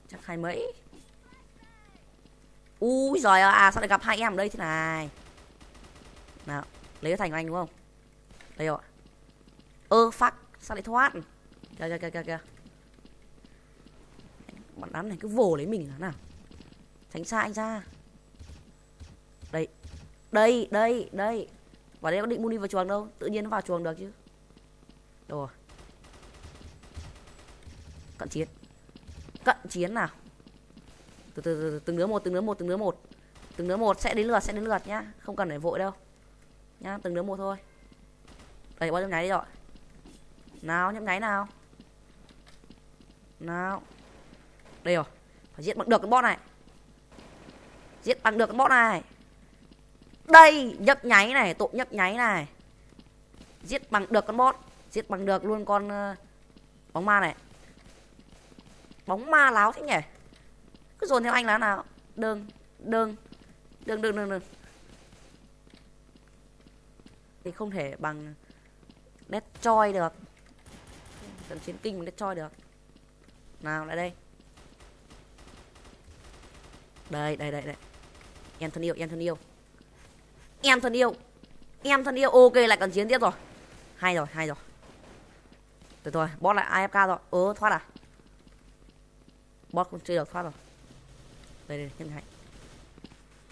Chắc 20 mấy. Úi giời à, sao lại gặp hai em ở đây thế này. Nào, lấy cái thành của anh đúng không? Đây rồi. Fuck, sao lại thoát. Kìa. Bọn đám này cứ vồ lấy mình nào. Tránh xa anh ra. Đây. Vào đây có định Muni vào chuồng đâu. Tự nhiên nó vào chuồng được chứ. Đâu rồi. Cận chiến nào. Từ từng đứa một sẽ đến lượt nhá. Không cần phải vội đâu. Nhá, từng đứa một thôi. Đây, bao nhấp nháy đi rồi. Nào, nhấp nháy nào. Đây rồi. Phải giết bằng được cái boss này. Đây, nhấp nháy này, tội nhấp nháy này. Giết bằng được con boss. Giết bằng được luôn con bóng ma này. Bóng ma láo thế nhỉ. Cứ dồn theo anh là nào. Đừng. Thì không thể bằng Destroy được. Trận chiến kinh bằng Destroy được. Nào lại đây. Đây. Em thân yêu. Ok, lại cần chiến tiếp rồi. Hay rồi. Từ thôi, boss lại AFK rồi. Thoát à. Boss không chơi được, thoát rồi. Đây, nhân hạnh.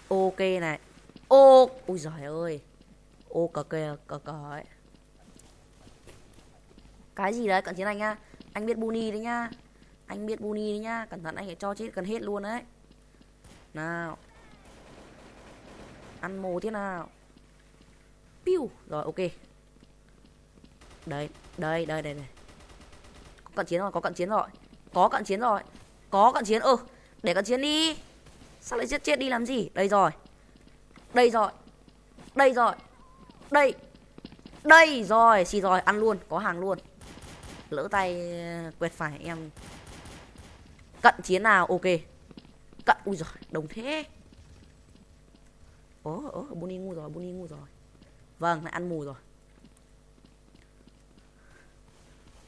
Ok này. Ui giời ơi. Cờ ấy. Cái gì đấy, cận chiến anh nhá. Anh biết Buni đấy nhá. Cẩn thận anh phải cho chết gần hết luôn đấy. Nào. Ăn mồ thế nào. Piu. Rồi ok. Đây, đây, đây, đây, đây. Có cận chiến rồi, có cận chiến rồi. Có cận chiến rồi. Có cận chiến. Để cận chiến đi. Sao lại giết chết đi làm gì? Đây rồi. Đây rồi. Đây rồi. Đây. Đây rồi, xì rồi, ăn luôn, có hàng luôn. Lỡ tay quẹt phải em. Cận chiến nào, ok. Cận, ui giời, đồng thế. Bonnie ngu rồi, Bonnie ngu rồi. Vâng, lại ăn mù rồi.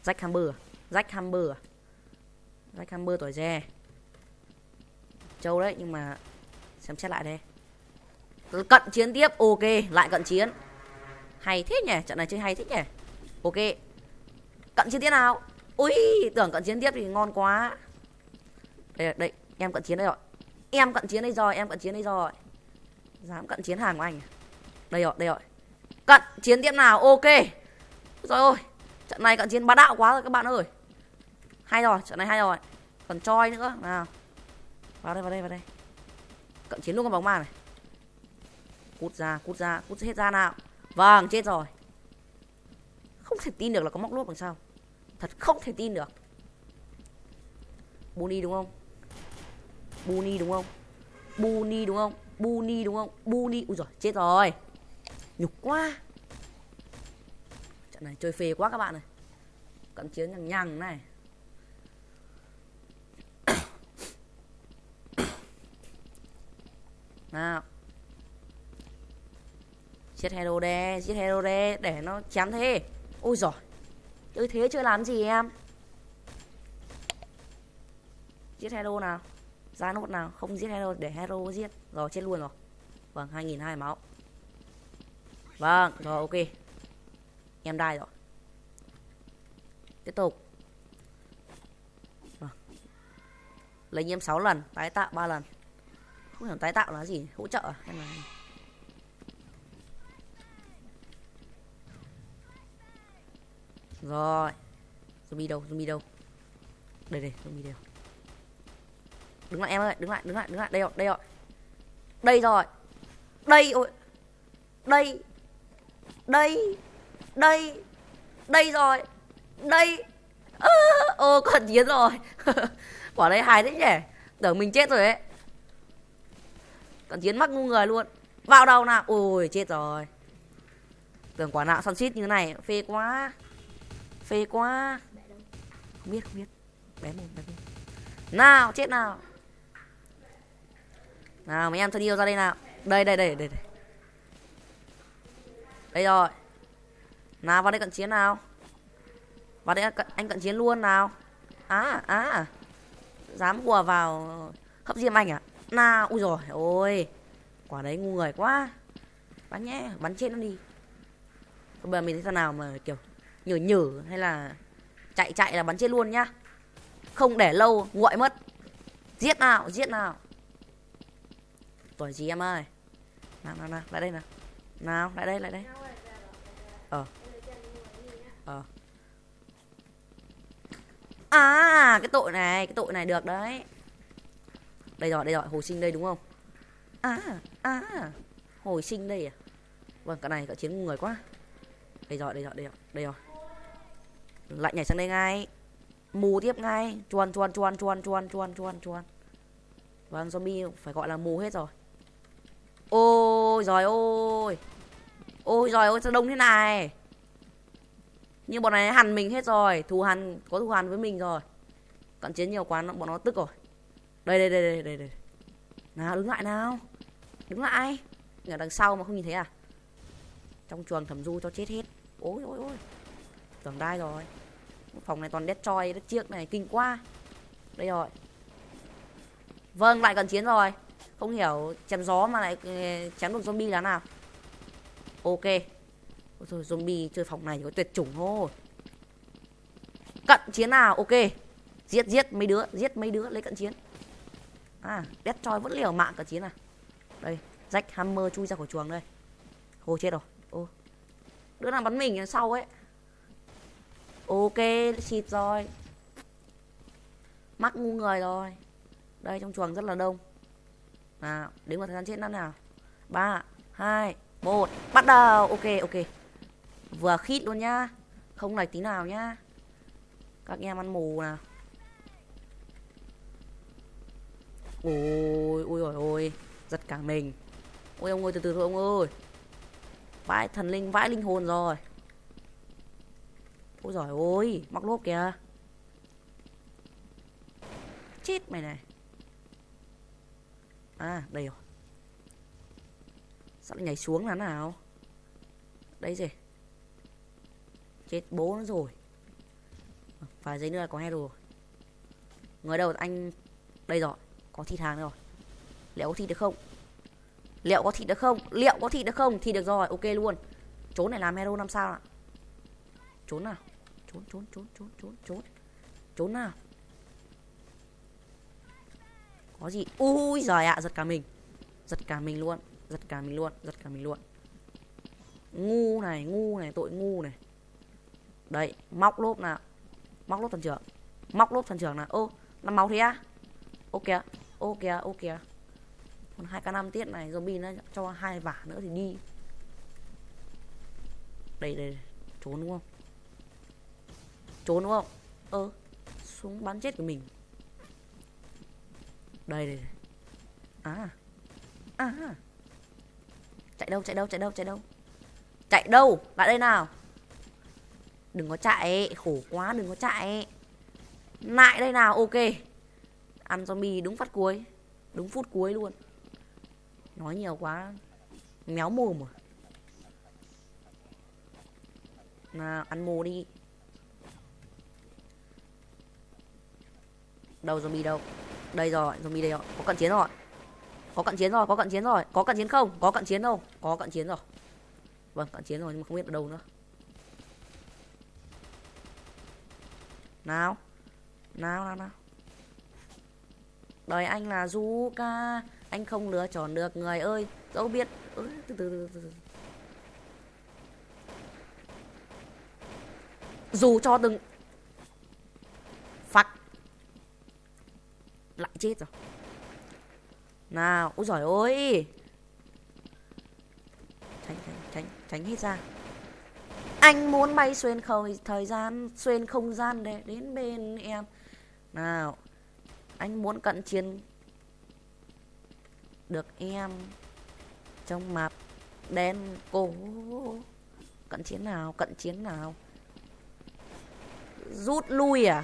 Jack Hammer à? Jack Hammer à? Jack Hammer tuổi dè. Châu đấy, nhưng mà xem xét lại đây. Cận chiến tiếp, ok, lại cận chiến. Hay thế nhỉ, trận này chơi hay thế nhỉ. Ok. Cận chiến tiếp nào. Ui, tưởng cận chiến tiếp thì ngon quá. Đây, đây, em cận chiến đây rồi. Em cận chiến đây rồi, em cận chiến đây rồi. Dám cận chiến hàng của anh. Đây rồi, đây rồi. Cận chiến tiếp nào, ok. Rồi ôi, trận này cận chiến bá đạo quá rồi các bạn ơi. Hay rồi, trận này hay rồi. Còn choi nữa, nào. Vào đây, vào đây, vào đây. Cận chiến luôn con bóng ma này. Cút ra, cút ra, cút hết ra nào. Vâng, chết rồi. Không thể tin được là có móc lốp đằng sau. Thật không thể tin được. Bonnie đúng không? Bonnie đúng không? Bonnie đúng không? Bonnie đúng không? Bonnie. Ui giời, chết rồi. Nhục quá. Trận này chơi phê quá các bạn ơi. Cận chiến nhằng nhằng này. Nào. Giết hero đe, giết hero đe để nó chém thế. Ôi giời. Chơi thế chơi làm gì em? Giết hero nào. Ra nốt nào, không giết hero để hero giết. Rồi chết luôn rồi. Vâng, 2002 máu. Vâng, rồi ok. Em đai rồi. Tiếp tục. Vâng. Lấy nhiễm 6 lần, tái tạo 3 lần. Không hiểu tái tạo là gì, hỗ trợ à? Hay là... Rồi. Zombie đâu, zombie đâu? Đây đây, zombie đâu? Đứng lại em ơi, đứng lại, đứng lại, đứng lại. Đây rồi, đây rồi. Đây rồi. Đây ôi. Đây. Đây. Đây. Đây rồi. Đây. Cận chiến rồi. Quả đấy hài thế nhỉ. Tưởng mình chết rồi ấy. Cận chiến mắc ngu người luôn. Vào đầu nào. Ôi chết rồi. Tưởng quả nào săn xít như thế này. Phê quá. Phê quá. Không biết, không biết. Bé mồm, bé mồm. Nào, chết nào. Nào mấy em thân yêu ra đây nào. Đây, đây, đây, đây. Đây rồi. Nào vào đây cận chiến nào. Vào đây anh cận chiến luôn nào. Dám hùa vào hấp diêm anh à. Nào, ui rồi ôi. Quả đấy ngu người quá. Bắn nhé, bắn chết nó đi. Bây giờ mình thấy thằng nào mà kiểu nhử nhử hay là chạy chạy là bắn chết luôn nhá. Không để lâu nguội mất. Giết nào, giết nào. Tuổi gì em ơi. Nào, nào, nào, lại đây nào. Nào, lại đây, lại đây. Cái tội này được đấy. Đây rồi, hồi sinh đây đúng không? Hồi sinh đây à? Vâng, cái này cận chiến ngu người quá. Đây rồi, đây rồi, đây rồi, đây rồi. Lại nhảy sang đây ngay. Mù tiếp ngay. Chuan. Vâng, zombie phải gọi là mù hết rồi. Ôi giời ôi. Ôi giời ơi, sao đông thế này. Nhưng bọn này hằn mình hết rồi. Có thù hằn với mình rồi. Cận chiến nhiều quá bọn nó tức rồi. Đây. Nào, đứng lại nào. Đứng lại. Ở đằng sau mà không nhìn thấy à? Trong chuồng thẩm du cho chết hết. Ôi. Tưởng đai rồi. Phòng này toàn destroy, đất chiếc này kinh quá. Đây rồi. Vâng, lại cận chiến rồi. Không hiểu chém gió mà lại chém được zombie là nào. Ok. Ôi thôi, zombie chơi phòng này có tuyệt chủng thôi. Cận chiến nào, ok. Giết mấy đứa lấy cận chiến. Destroy vẫn liều mạng cận chiến à. Đây, Jack Hammer chui ra khỏi chuồng đây. Ô chết rồi. Đứa nào bắn mình sau ấy. Ok, xịt rồi. Mắc ngu người rồi. Đây trong chuồng rất là đông. Nào, đến một thời gian chết năm nào. 3, 2, 1, bắt đầu. Ok, ok. Vừa khít luôn nhá. Không lệch tí nào nhá. Các em ăn mù nào. Ôi, ôi ôi ôi. Giật cả mình. Ôi ông ơi, từ từ thôi ông ơi. Vãi thần linh, vãi linh hồn rồi. Ôi giời ơi, móc lốp kìa. Chết mày này. À, đây rồi. Sao lại nhảy xuống là nào? Đây gì? Chết bố nó rồi. Vài giây nữa là có hero rồi. Người đâu anh? Đây rồi, có thịt hàng rồi. Liệu có thịt được không? Liệu có thịt được không? Liệu có thịt được không? Thì được rồi, ok luôn. Trốn này làm hero 5 sao ạ. Trốn nào. Trốn trốn trốn trốn trốn trốn. Trốn nào. Có gì? Ui giời ạ, giật cả mình. Giật cả mình luôn. Giật cả mình luôn. Giật cả mình luôn. Ngu này, tội ngu này. Đấy, móc lốp nào. Móc lốp thần trưởng. Móc lốp thần trưởng nào. Ô, 5 máu thế á? Ok, ok, ok. Còn 2k5 tiết này, zombie nó cho 2 vả nữa thì đi. Đây, đây, trốn đúng không? Trốn đúng không? Súng bắn chết của mình. Đây, đây. À. À. Chạy đâu, chạy đâu, chạy đâu, chạy đâu? Chạy đâu? Lại đây nào. Đừng có chạy, khổ quá, đừng có chạy. Lại đây nào, ok. Ăn zombie đúng phát cuối. Đúng phút cuối luôn. Nói nhiều quá méo mồm rồi. Nào, ăn mồ đi. Đâu zombie đâu? Đây rồi, zombie đây rồi. Có cận chiến rồi. Có cận chiến rồi, có cận chiến rồi. Có cận chiến không? Có cận chiến đâu. Có cận chiến rồi. Vâng, cận chiến rồi nhưng mà không biết ở đâu nữa. Nào. Nào, nào, nào. Đời anh là Zuka. Anh không lựa chọn được người ơi. Dẫu biết. Từ từ. Dù cho từng phắc. Lại chết rồi. Nào, ôi giời ơi. Tránh hết ra. Anh muốn bay xuyên thời gian, xuyên không gian để đến bên em. Nào. Anh muốn cận chiến được em trong map đen cổ. Cận chiến nào, cận chiến nào. Rút lui à?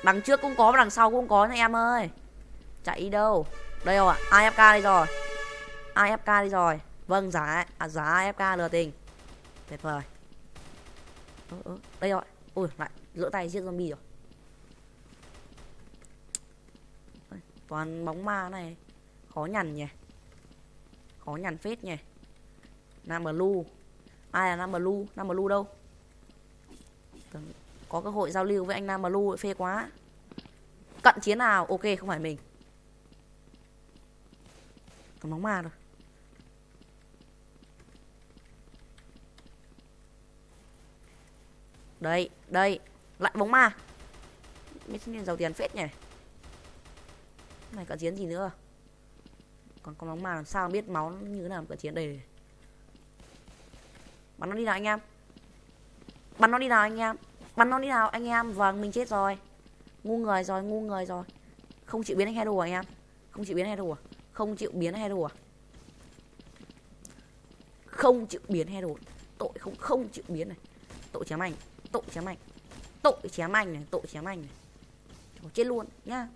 Đằng trước cũng có và đằng sau cũng có nha em ơi. Chạy đi đâu? Đây rồi ạ, AFK đây rồi. AFK đây rồi. Vâng, giá AFK lừa tình. Tuyệt vời. Đây rồi. Ui, lại lỡ tay giết zombie rồi. Toàn bóng ma này. Khó nhằn nhỉ. Khó nhằn phết nhỉ. Nam Blue. Ai là Nam Blue? Nam Blue đâu? Có cơ hội giao lưu với anh Nam Blue phê quá. Cận chiến nào? Ok, không phải mình. Còn bóng ma rồi. Đây, đây. Lại bóng ma. Mấy thanh niên giàu tiền phết nhỉ. Này cận chiến gì nữa? Còn con bóng ma làm sao biết máu như thế nào cận chiến đây. Bắn nó đi nào anh em. Bắn nó đi nào anh em. Bắn nó đi nào anh em. Vâng, mình chết rồi. Ngu người rồi, ngu người rồi. Không chịu biến anh hero à anh em? Không chịu biến hero à? Không chịu biến hero à? Không chịu biến hero. Tội không chịu biến này. Tội chém anh. Tội chém anh. Tội chém anh này, tội chém anh này. Chết luôn nhá.